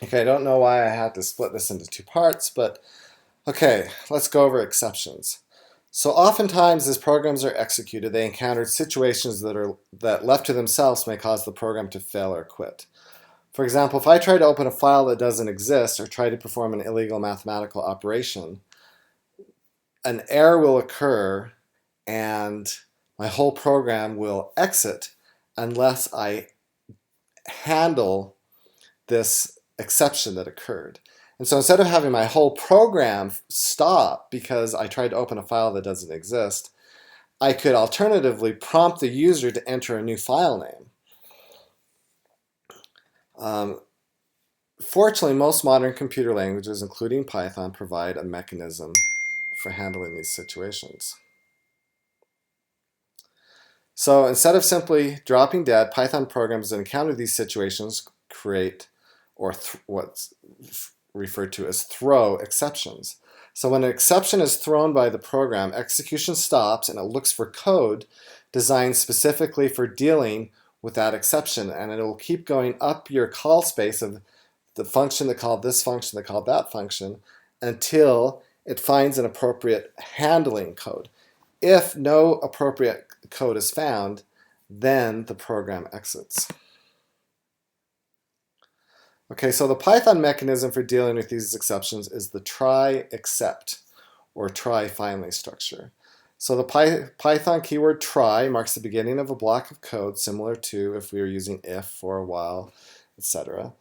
Okay, I don't know why I had to split this into two parts, but okay, let's go over exceptions. So oftentimes as programs are executed, they encounter situations that left to themselves may cause the program to fail or quit. For example, if I try to open a file that doesn't exist or try to perform an illegal mathematical operation, an error will occur and my whole program will exit unless I handle this exception that occurred. And so instead of having my whole program stop because I tried to open a file that doesn't exist, I could alternatively prompt the user to enter a new file name. Fortunately, most modern computer languages, including Python, provide a mechanism for handling these situations. So instead of simply dropping dead, Python programs that encounter these situations create what's referred to as throw exceptions. So when an exception is thrown by the program, execution stops and it looks for code designed specifically for dealing with that exception, and it will keep going up your call space of the function that called this function that called that function until it finds an appropriate handling code. If no appropriate code is found, then the program exits. Okay, so the Python mechanism for dealing with these exceptions is the try except or try finally structure. So the Python keyword try marks the beginning of a block of code similar to if we were using if for a while, etc.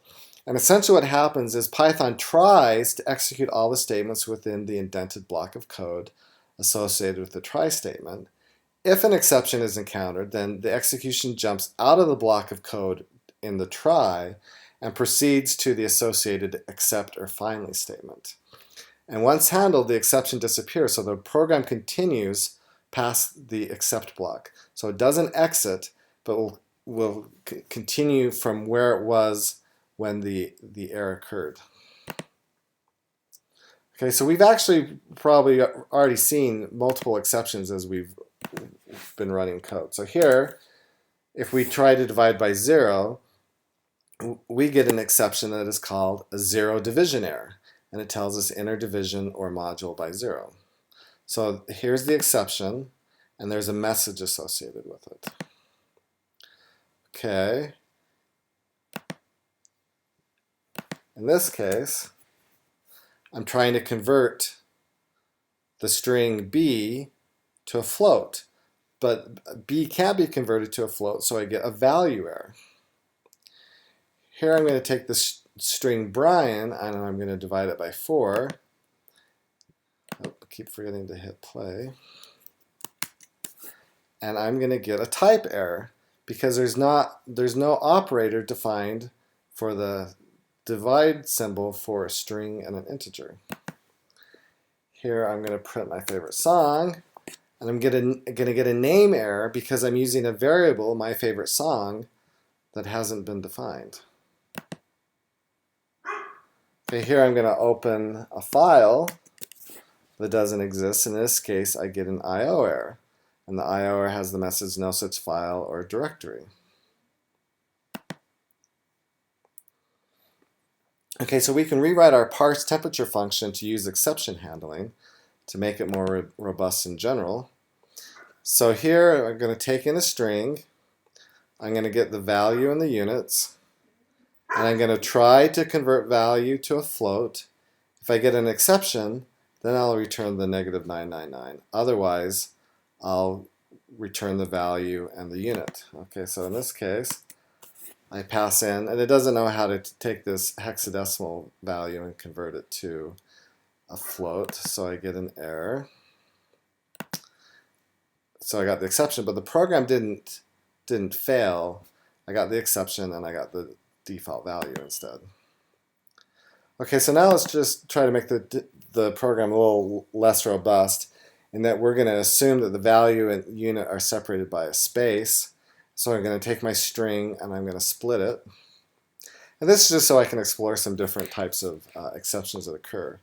And essentially what happens is Python tries to execute all the statements within the indented block of code associated with the try statement. If an exception is encountered, then the execution jumps out of the block of code in the try and proceeds to the associated except or finally statement. And once handled, the exception disappears, so the program continues past the except block. So it doesn't exit, but will continue from where it was when the error occurred. Okay, so we've actually probably already seen multiple exceptions as we've been running code. So here, if we try to divide by 0, we get an exception that is called a zero division error, and it tells us enter division or module by 0. So here's the exception, and there's a message associated with it. Okay. In this case, I'm trying to convert the string b to a float, but b can't be converted to a float, so I get a value error. Here I'm going to take this string Brian and I'm going to divide it by 4. Oh, I keep forgetting to hit play. And I'm going to get a type error because there's no operator defined for the divide symbol for a string and an integer. Here I'm going to print my favorite song, and I'm going to get a name error because I'm using a variable, my favorite song, that hasn't been defined. Okay, here I'm going to open a file that doesn't exist. In this case, I get an IO error, and the IO error has the message no such file or directory. Okay, so we can rewrite our parse temperature function to use exception handling to make it more robust in general. So here I'm going to take in a string, I'm going to get the value in the units, and I'm going to try to convert value to a float. If I get an exception, then I'll return the negative 999. Otherwise, I'll return the value and the unit. Okay, so in this case, I pass in, and it doesn't know how to take this hexadecimal value and convert it to a float, so I get an error. So I got the exception, but the program didn't fail. I got the exception and I got the default value instead. Okay, so now let's just try to make the program a little less robust in that we're going to assume that the value and unit are separated by a space. So I'm going to take my string and I'm going to split it. And this is just so I can explore some different types of exceptions that occur.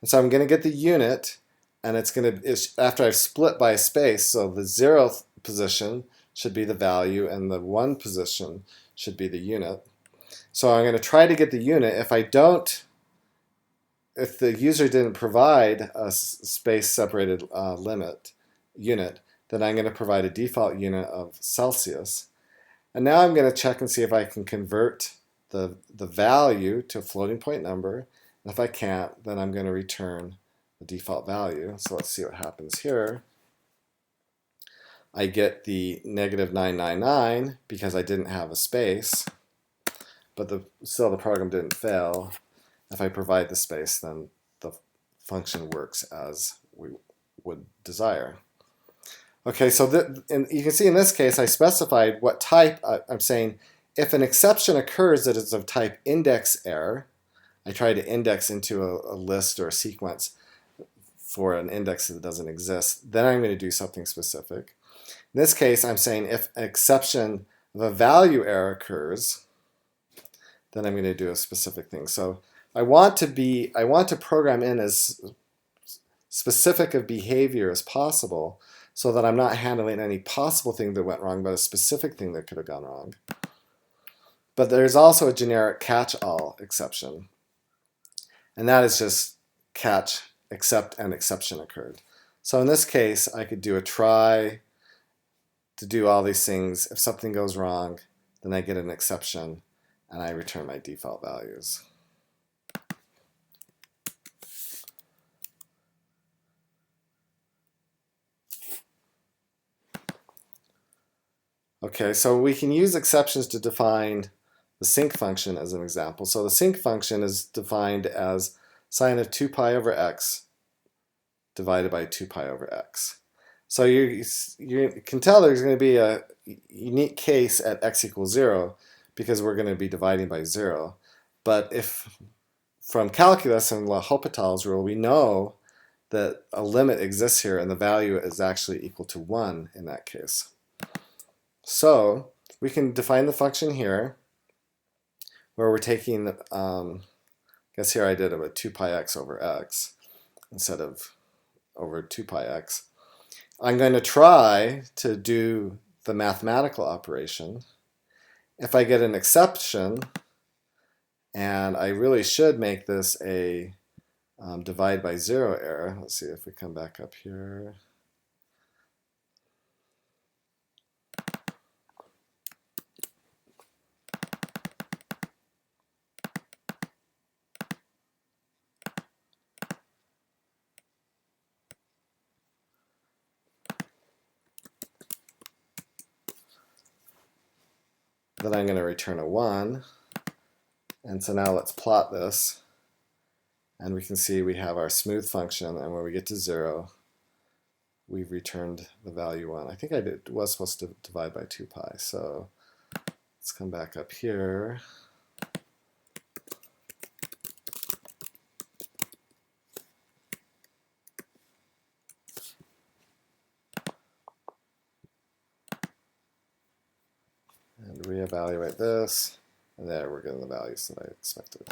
And so I'm going to get the unit, and it's after I've split by a space, so the 0th position should be the value and the 1 position should be the unit. So I'm going to try to get the unit. If the user didn't provide a space separated unit, then I'm going to provide a default unit of Celsius. And now I'm going to check and see if I can convert the value to a floating point number. And if I can't, then I'm going to return the default value. So let's see what happens here. I get the -999 because I didn't have a space, but still the program didn't fail. If I provide the space, then the function works as we would desire. Okay, so and you can see in this case I specified what type. I'm saying if an exception occurs that is of type index error, I try to index into a list or a sequence for an index that doesn't exist, then I'm going to do something specific. In this case, I'm saying if an exception of a value error occurs, then I'm going to do a specific thing. So I want to program in as specific of behavior as possible so that I'm not handling any possible thing that went wrong, but a specific thing that could have gone wrong. But there's also a generic catch-all exception. And that is just catch except an exception occurred. So in this case, I could do a try to do all these things. If something goes wrong, then I get an exception and I return my default values. Okay, so we can use exceptions to define the sync function as an example. So the sync function is defined as sine of 2 pi over x divided by 2 pi over x. So you can tell there's going to be a unique case at x equals 0 because we're going to be dividing by 0. But if from calculus and L'Hopital's rule, we know that a limit exists here and the value is actually equal to 1 in that case. So we can define the function here where we're taking, I guess here I did it with 2 pi x over x instead of over 2 pi x. I'm going to try to do the mathematical operation. If I get an exception, and I really should make this a divide by 0 error. Let's see if we come back up here. Then I'm going to return a 1. And so now let's plot this. And we can see we have our smooth function, and when we get to 0, we've returned the value 1. I think I was supposed to divide by 2 pi. So let's come back up here. And reevaluate this. And there we're getting the values that I expected.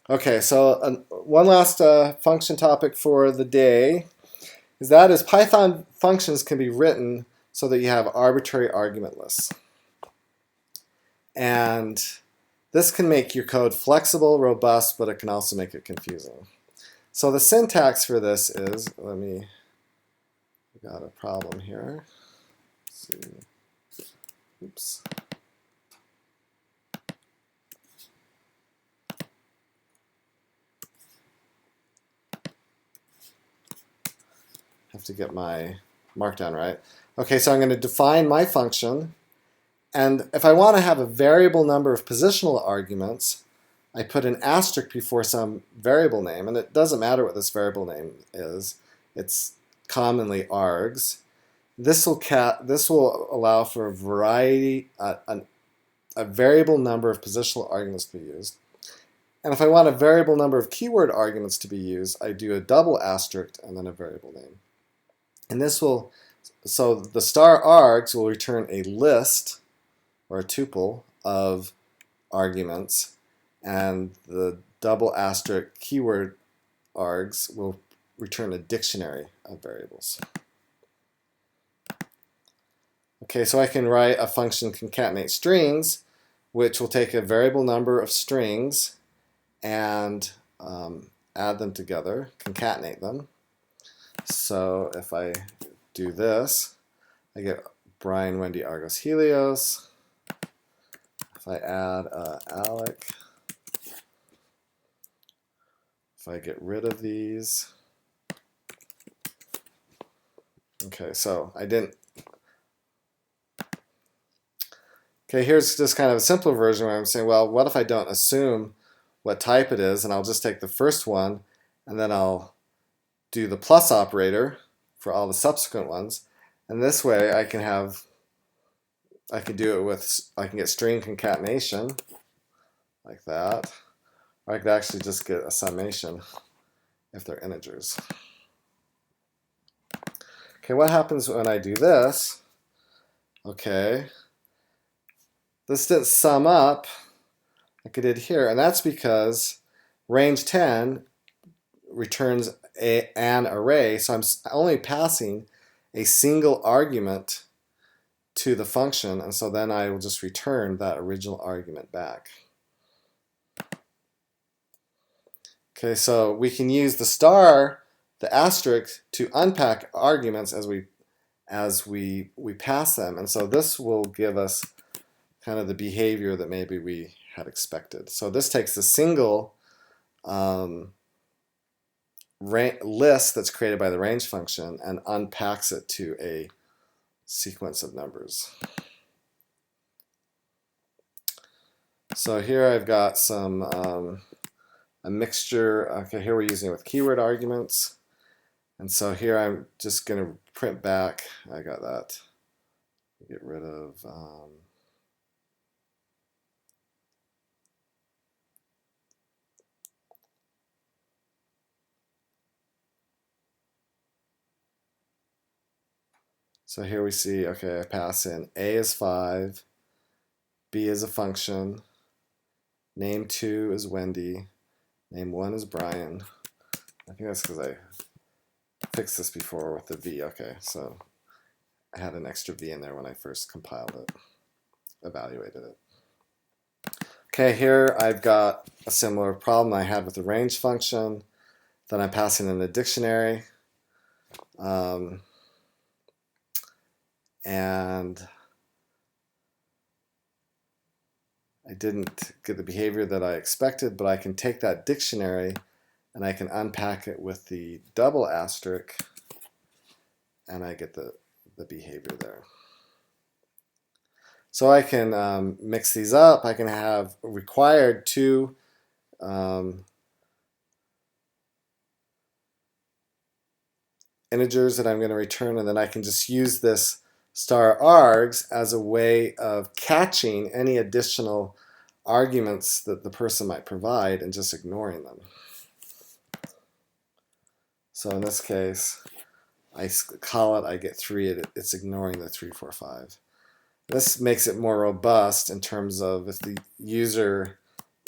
Okay, so one last function topic for the day is Python functions can be written so that you have arbitrary argument lists. And this can make your code flexible, robust, but it can also make it confusing. So the syntax for this is, we got a problem here. Let's see. Oops. Have to get my markdown right. Okay, so I'm going to define my function, and if I want to have a variable number of positional arguments, I put an asterisk before some variable name, and it doesn't matter what this variable name is. It's commonly args. This will allow for a variety, a variable number of positional arguments to be used. And if I want a variable number of keyword arguments to be used, I do a double asterisk and then a variable name. And so the star args will return a list or a tuple of arguments, and the double asterisk keyword args will return a dictionary of variables. Okay, so I can write a function concatenate strings, which will take a variable number of strings and add them together, concatenate them. So if I do this, I get Brian, Wendy, Argos, Helios. If I add Alec, if I get rid of these, okay, so I didn't. Okay, here's just kind of a simpler version where I'm saying, well, what if I don't assume what type it is, and I'll just take the first one, and then I'll do the plus operator for all the subsequent ones, and this way I can do it with, I can get string concatenation like that, or I could actually just get a summation if they're integers. Okay, what happens when I do this? Okay, this didn't sum up like I did here, and that's because range 10 returns an array, so I'm only passing a single argument to the function, and so then I will just return that original argument back. Okay, so we can use the star, the asterisk, to unpack arguments as we pass them, and so this will give us kind of the behavior that maybe we had expected. So this takes a single list that's created by the range function and unpacks it to a sequence of numbers. So here I've got some a mixture. Okay, here we're using it with keyword arguments, and so here I'm just going to print back. I got that. Get rid of. So here we see, okay, I pass in A is 5, B is a function, name 2 is Wendy, name 1 is Brian. I think that's because I fixed this before with the V. Okay, so I had an extra V in there when I first compiled it, evaluated it. Okay, here I've got a similar problem I had with the range function. Then I'm passing in the dictionary. And I didn't get the behavior that I expected, but I can take that dictionary and I can unpack it with the double asterisk, and I get the behavior there. So I can mix these up. I can have required 2 integers that I'm going to return, and then I can just use this star args as a way of catching any additional arguments that the person might provide and just ignoring them. So in this case, I call it, I get 3, it's ignoring the 3, 4, 5. This makes it more robust in terms of if the user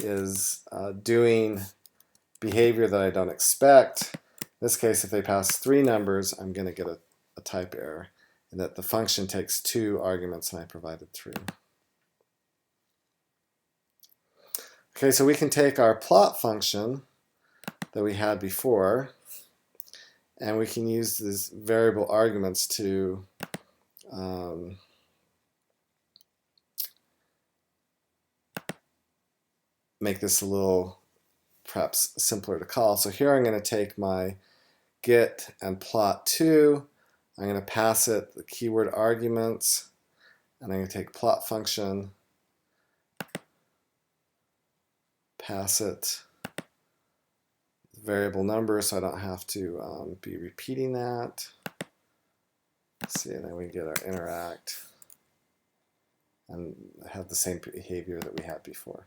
is doing behavior that I don't expect. In this case, if they pass 3 numbers, I'm going to get a type error, and that the function takes 2 arguments and I provided 3. Okay, so we can take our plot function that we had before, and we can use these variable arguments to make this a little perhaps simpler to call. So here I'm going to take my get and plot2. I'm going to pass it the keyword arguments, and I'm going to take plot function, pass it variable number so I don't have to be repeating that. Let's see, and then we get our interact and have the same behavior that we had before.